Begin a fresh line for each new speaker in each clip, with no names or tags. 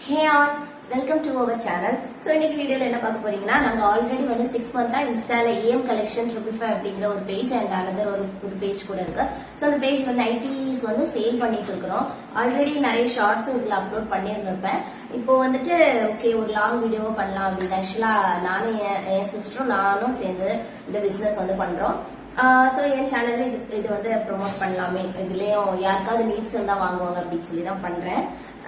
Hey all, welcome to our channel. So இன்னைக்கு வீடியோல என்ன பார்க்க போறீங்கன்னா நாங்க ஆல்ரெடி வந்து 6 மந்த்தா இன்ஸ்டால AM collection 555 அப்படிங்கற ஒரு பேஜ் அண்ட் another ஒரு புது பேஜ் கூட இருக்கு. சோ அந்த பேஜ் வந்து ஐடிஸ் வந்து சேல் பண்ணிட்டு இருக்கோம். ஆல்ரெடி நிறைய ஷார்ட்ஸ் இதுல அப்லோட் பண்ணிருந்தேன். இப்போ வந்துட்டு ஓகே ஒரு லாங் வீடியோவா பண்ணலாம் அப்படி ஆக்சுவலா நானும் என் சிஸ்டரும் நானும் சேர்ந்து இந்த பிசினஸ் வந்து பண்றோம். ஸோ என் சேனல்ல இது வந்து ப்ரொமோட் பண்ணலாமே, இதுலயும் யாருக்காவது நீட்ஸ் இருந்தா வாங்குவாங்க அப்படின்னு சொல்லி தான் பண்றேன்.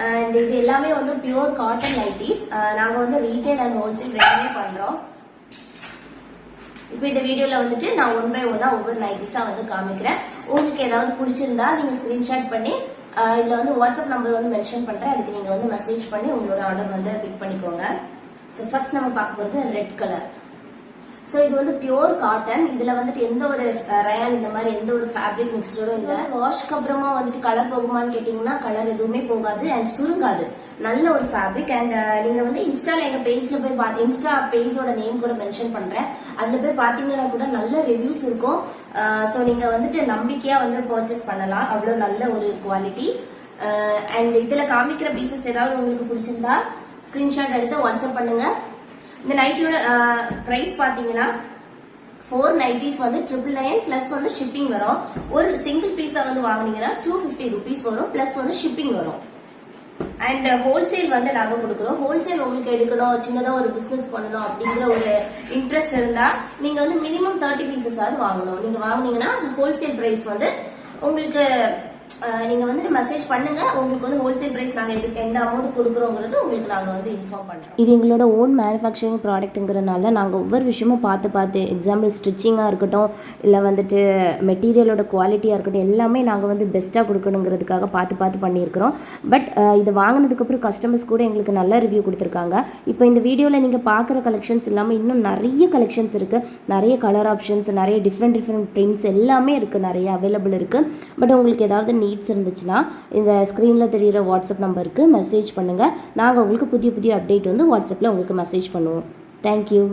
அண்ட் இது எல்லாமே வந்து பியூர் காட்டன் நைட்டிஸ். நாங்க வந்து ரீட்டைல் அண்ட் ஹோல்சேல் ரெண்டுமே பண்றோம். இப்போ இந்த வீடியோல வந்துட்டு நான் ஒன் பை ஒன்னா ஒவ்வொரு நைட்டிஸா வந்து காமிக்கிறேன். உங்களுக்கு ஏதாவது பிடிச்சிருந்தா நீங்க ஸ்கிரீன்ஷாட் பண்ணி இதுல வந்து வாட்ஸ்அப் நம்பர் வந்து மென்ஷன் பண்றேன். அதுக்கு நீங்க வந்து மெசேஜ் பண்ணி உங்களோட ஆர்டர் வந்து பிக் பண்ணிக்கோங்க. ஸோ ஃபர்ஸ்ட் நம்ம பார்க்க போறது ரெட் கலர். ஸோ இது வந்து பியூர் காட்டன். இதுல வந்துட்டு எந்த ஒரு ரயான் இந்த மாதிரி எந்த ஒரு ஃபேப்ரிக் மிக்ஸ்டரும் இல்லை. வாஷ்க்கு அப்புறமா வந்துட்டு கலர் போகுமான்னு கேட்டீங்கன்னா கலர் எதுவுமே போகாது அண்ட் சுருங்காது. நல்ல ஒரு ஃபேப்ரிக். அண்ட் நீங்க வந்து இன்ஸ்டால எங்க பேஜ்ல போய் பார்த்து இன்ஸ்டா பேஜோட நேம் கூட மென்ஷன் பண்றேன். அதுல போய் பாத்தீங்கன்னா கூட நல்ல ரிவ்யூஸ் இருக்கும். ஸோ நீங்க வந்துட்டு நம்பிக்கையா வந்து பர்ச்சேஸ் பண்ணலாம். அவ்வளவு நல்ல ஒரு குவாலிட்டி. அண்ட் இதுல காமிக்கிற பீசஸ் ஏதாவது உங்களுக்கு பிடிச்சிருந்தா ஸ்கிரீன்ஷாட் எடுத்து வாட்ஸ்அப் பண்ணுங்க. இந்த நைட்டியோட பிரைஸ் பாத்தீங்கன்னா 4 நைட்டிஸ் வந்து 999 பிளஸ் வந்து ஷிப்பிங் வரும். ஒரு சிங்கிள் பீஸா வந்து வாங்குனீங்கன்னா 250 rupees வரும் பிளஸ் வந்து ஷிப்பிங் வரும். அண்ட் ஹோல்சேல் வந்து நாங்க கொடுக்குறோம். ஹோல்சேல் உங்களுக்கு எடுக்கணும், சின்னதா ஒரு பிசினஸ் பண்ணணும் அப்படிங்கிற ஒரு இன்ட்ரெஸ்ட் இருந்தா நீங்க வந்து மினிமம் 30 பீசஸ் ஆவது வாங்கணும். நீங்க வாங்குனீங்கன்னா ஹோல்சேல் பிரைஸ் வந்து உங்களுக்கு நீங்க வந்து மெசேஜ் பண்ணுங்க. உங்களுக்கு வந்து ஹோல்சேல் பிரைஸ் நாங்க எந்த அமௌண்ட் கொடுக்குறோங்கிறது உங்களுக்கு நாங்க வந்து இன்ஃபார்ம் பண்றோம். இது எங்களோட ஓன் மேனுஃபேக்சரிங் ப்ராடக்ட்ங்கிறனால நாங்க ஒவ்வொரு விஷயமும் பார்த்து எக்ஸாம்பிள் ஸ்டிச்சிங்கா இருக்கட்டும், இல்ல வந்துட்டு மெட்டீரியலோட குவாலிட்டியா இருக்கட்டும், எல்லாமே நாங்க வந்து பெஸ்ட்டாக கொடுக்கணுங்கிறதுக்காக பார்த்து பண்ணியிருக்கிறோம். பட் இதை வாங்கினதுக்கு அப்புறம் கஸ்டமர்ஸ் கூட எங்களுக்கு நல்ல ரிவ்யூ கொடுத்துருக்காங்க. இப்போ இந்த வீடியோவில் நீங்கள் பார்க்குற கலெக்ஷன்ஸ் இல்லாமல் இன்னும் நிறைய கலெக்ஷன்ஸ் இருக்குது. நிறைய கலர் ஆப்ஷன்ஸ், நிறைய டிஃப்ரெண்ட் பிரிண்ட்ஸ் எல்லாமே இருக்குது, நிறைய அவைலபிள் இருக்குது. பட் உங்களுக்கு ஏதாவது நீட்ஸ் இருந்துச்சுன்னா இந்த ஸ்க்ரீனில் தெரிகிற வாட்ஸ்அப் நம்பருக்கு மெசேஜ் பண்ணுங்கள். நாங்கள் உங்களுக்கு புதிய அப்டேட் வந்து வாட்ஸ்அப்பில் உங்களுக்கு மெசேஜ் பண்ணுவோம். தேங்க்யூ.